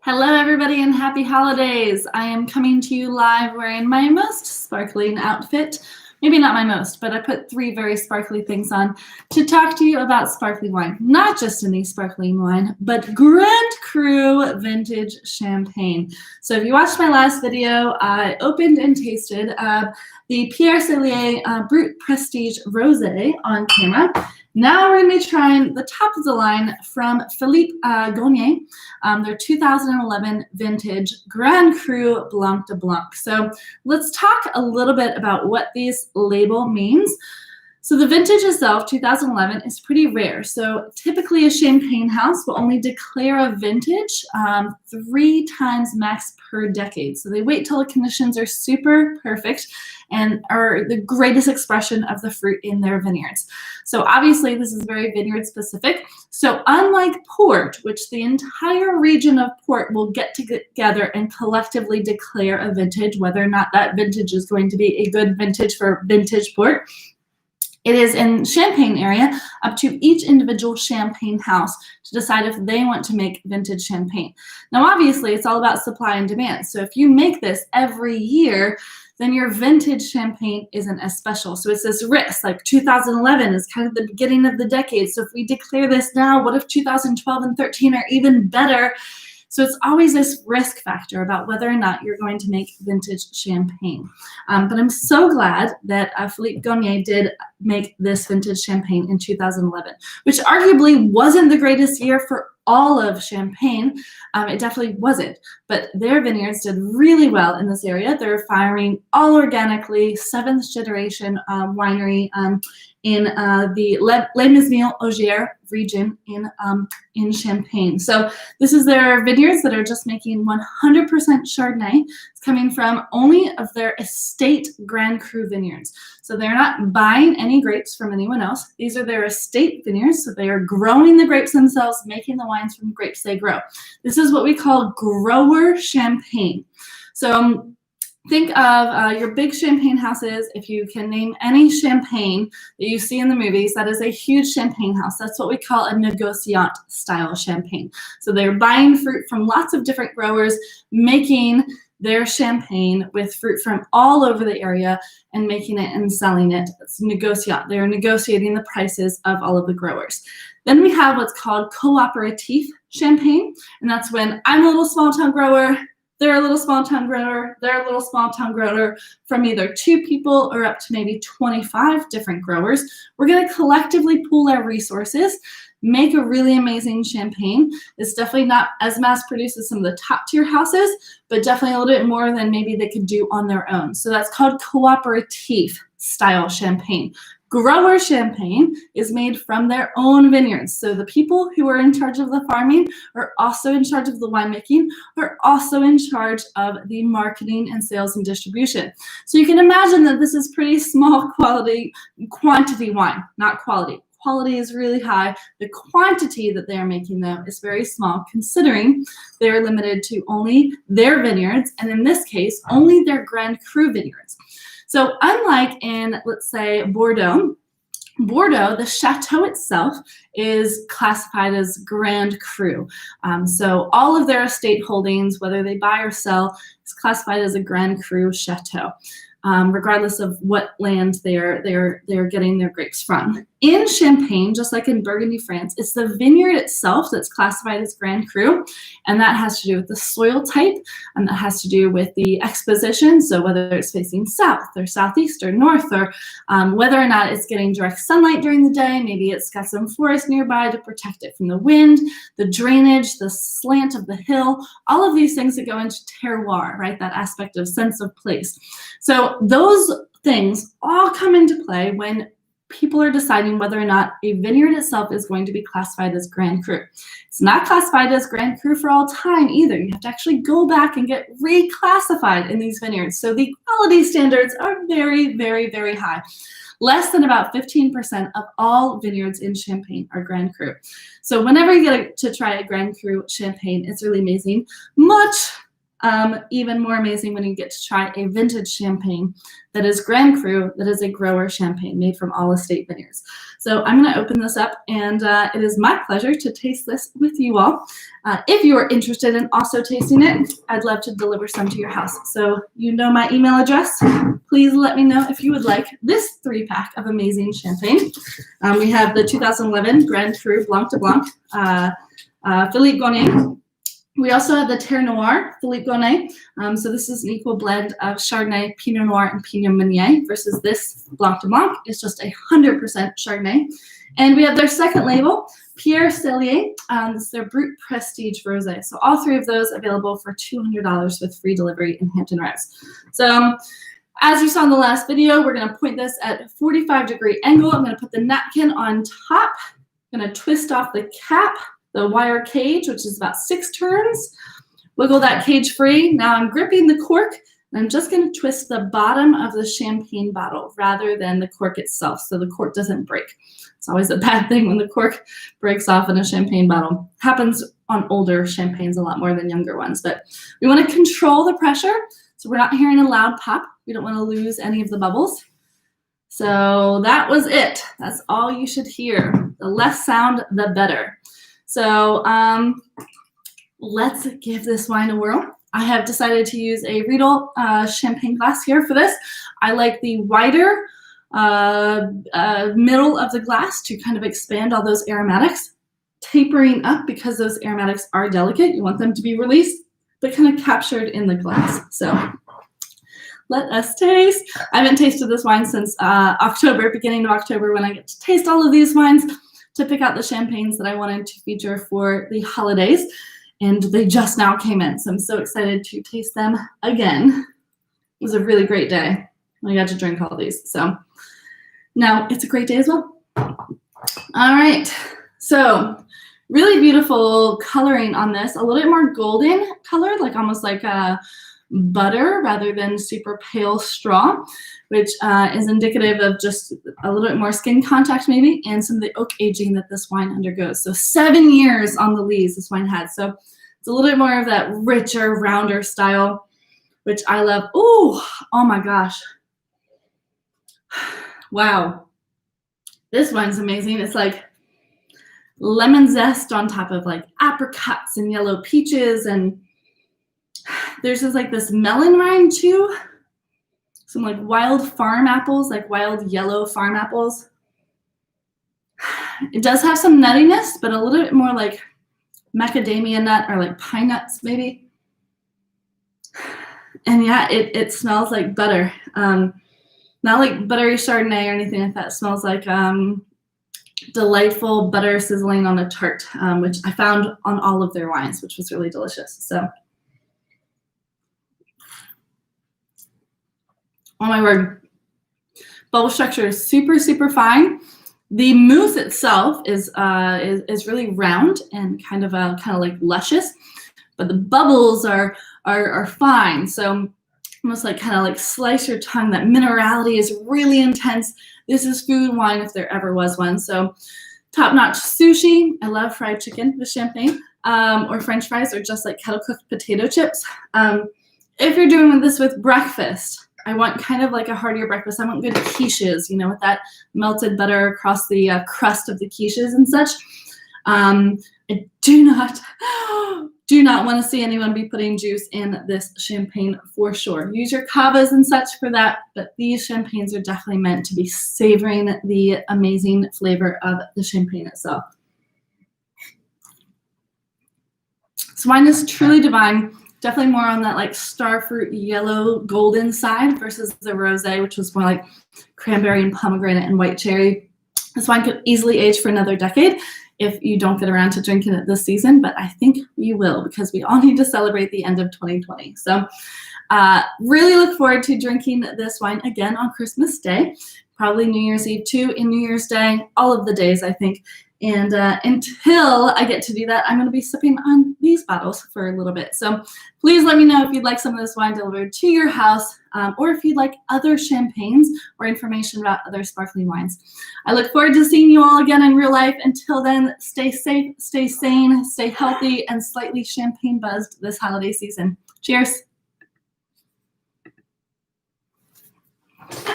Hello everybody and happy holidays. I am coming to you live wearing my most sparkling outfit. Maybe not my most, but I put 3 very sparkly things on to talk to you about sparkling wine. Not just any sparkling wine, but Grand Cru Vintage Champagne. So if you watched my last video, I opened and tasted the Pierre Cellier Brut Prestige Rosé on camera. Now we're going to be trying the top of the line from Philippe Gaugnier, their 2011 vintage Grand Cru Blanc de Blanc. So let's talk a little bit about what this label means. So the vintage itself, 2011, is pretty rare. So typically a champagne house will only declare a vintage 3 times max per decade. So they wait till the conditions are super perfect and are the greatest expression of the fruit in their vineyards. So obviously this is very vineyard specific. So unlike port, which the entire region of port will get together and collectively declare a vintage, whether or not that vintage is going to be a good vintage for vintage port, it is in Champagne area up to each individual champagne house to decide if they want to make vintage champagne. Now, obviously, it's all about supply and demand. So if you make this every year, then your vintage champagne isn't as special. So it's this risk, like 2011 is kind of the beginning of the decade. So if we declare this now, what if 2012 and 13 are even better? So it's always this risk factor about whether or not you're going to make vintage champagne. But I'm so glad that Philippe Gaugnier did make this vintage champagne in 2011, which arguably wasn't the greatest year for all of Champagne. It definitely wasn't, but their vineyards did really well in this area. They're firing all organically, 7th generation winery in the Les Mesnil-Ogier region in Champagne. So this is their vineyards that are just making 100% Chardonnay. It's coming from only of their estate Grand Cru vineyards. So they're not buying any grapes from anyone else. These are their estate vineyards. So they are growing the grapes themselves, making the wines from the grapes they grow. This is what we call grower champagne. So think of your big champagne houses. If you can name any champagne that you see in the movies, that is a huge champagne house. That's what we call a négociant style champagne. So they're buying fruit from lots of different growers, making their champagne with fruit from all over the area and making it and selling it. It's négociant. They're negotiating the prices of all of the growers. Then we have what's called Cooperative Champagne, and that's when I'm a little small town grower, they're a little small town grower, they're a little small town grower, from either 2 people or up to maybe 25 different growers. We're going to collectively pool our resources, make a really amazing champagne. It's definitely not as mass produced as some of the top tier houses, but definitely a little bit more than maybe they could do on their own. So that's called cooperative style champagne. Grower champagne is made from their own vineyards. So the people who are in charge of the farming are also in charge of the winemaking, are also in charge of the marketing and sales and distribution. So you can imagine that this is pretty small quantity wine, not quality. Quality is really high. The quantity that they are making, though, is very small, considering they are limited to only their vineyards, and in this case, only their Grand Cru vineyards. So unlike in, let's say, Bordeaux, the chateau itself is classified as Grand Cru. So all of their estate holdings, whether they buy or sell, is classified as a Grand Cru chateau, regardless of what land they're getting their grapes from. In Champagne, just like in Burgundy, France, it's the vineyard itself that's classified as Grand Cru, and that has to do with the soil type, and that has to do with the exposition, so whether it's facing south or southeast or north, or whether or not it's getting direct sunlight during the day. Maybe it's got some forest nearby to protect it from the wind, the drainage, the slant of the hill, all of these things that go into terroir, right? That aspect of sense of place. So those things all come into play when people are deciding whether or not a vineyard itself is going to be classified as Grand Cru. It's not classified as Grand Cru for all time either. You have to actually go back and get reclassified in these vineyards. So the quality standards are very, very, very high. Less than about 15% of all vineyards in Champagne are Grand Cru. So whenever you get to try a Grand Cru Champagne, it's really amazing. Much Even more amazing when you get to try a vintage champagne that is Grand Cru, that is a grower champagne made from all estate vineyards. So I'm going to open this up, and it is my pleasure to taste this with you all. If you are interested in also tasting it, I'd love to deliver some to your house. So you know my email address. Please let me know if you would like this 3-pack of amazing champagne. We have the 2011 Grand Cru Blanc de Blanc, Philippe Gournay. We also have the Terre Noire, Philippe Gournay. So this is an equal blend of Chardonnay, Pinot Noir, and Pinot Meunier versus this Blanc de Blanc is just 100% Chardonnay. And we have their second label, Pierre Cellier. This is their Brut Prestige Rosé. So all 3 of those available for $200 with free delivery in Hampton Roads. So as you saw in the last video, we're going to point this at a 45-degree angle. I'm going to put the napkin on top. I'm going to twist off the cap, the wire cage, which is about 6 turns. Wiggle that cage free. Now I'm gripping the cork, and I'm just going to twist the bottom of the champagne bottle rather than the cork itself, so the cork doesn't break. It's always a bad thing when the cork breaks off in a champagne bottle. Happens on older champagnes a lot more than younger ones, but we want to control the pressure, so we're not hearing a loud pop. We don't want to lose any of the bubbles. So that was it. That's all you should hear. The less sound, the better. So let's give this wine a whirl. I have decided to use a Riedel champagne glass here for this. I like the wider middle of the glass to kind of expand all those aromatics, tapering up because those aromatics are delicate. You want them to be released, but kind of captured in the glass. So let us taste. I haven't tasted this wine since October, beginning of October, when I get to taste all of these wines to pick out the champagnes that I wanted to feature for the holidays. And they just now came in, so I'm so excited to taste them again. It was a really great day. I got to drink all these. So now it's a great day as well. All right, so really beautiful coloring on this. A little bit more golden color, like almost like a butter rather than super pale straw, which is indicative of just a little bit more skin contact maybe, and some of the oak aging that this wine undergoes. So 7 years on the lees this wine had. So it's a little bit more of that richer, rounder style, which I love. Ooh, oh my gosh. Wow. This wine's amazing. It's like lemon zest on top of like apricots and yellow peaches, and there's just like this melon rind too. Some like wild farm apples, like wild yellow farm apples. It does have some nuttiness, but a little bit more like macadamia nut or like pine nuts maybe. And yeah, it smells like butter. Not like buttery Chardonnay or anything like that. It smells like delightful butter sizzling on a tart, which I found on all of their wines, which was really delicious. So, oh my word. Bubble structure is super, super fine. The mousse itself is really round and kind of like luscious, but the bubbles are fine. So almost like kind of like slice your tongue. That minerality is really intense. This is food wine if there ever was one. So top-notch sushi. I love fried chicken with champagne, or French fries, or just like kettle-cooked potato chips. If you're doing this with breakfast, I want kind of like a heartier breakfast. I want good quiches, you know, with that melted butter across the crust of the quiches and such. I do not want to see anyone be putting juice in this champagne for sure. Use your cavas and such for that, but these champagnes are definitely meant to be savoring the amazing flavor of the champagne itself. This wine is truly divine. Definitely more on that like starfruit yellow golden side versus the rosé, which was more like cranberry and pomegranate and white cherry. This wine could easily age for another decade if you don't get around to drinking it this season, but I think we will, because we all need to celebrate the end of 2020. So really look forward to drinking this wine again on Christmas Day, probably New Year's Eve too, and New Year's Day, all of the days, I think. And until I get to do that, I'm going to be sipping on these bottles for a little bit. So please let me know if you'd like some of this wine delivered to your house, or if you'd like other champagnes or information about other sparkling wines. I look forward to seeing you all again in real life. Until then, stay safe, stay sane, stay healthy, and slightly champagne buzzed this holiday season. Cheers.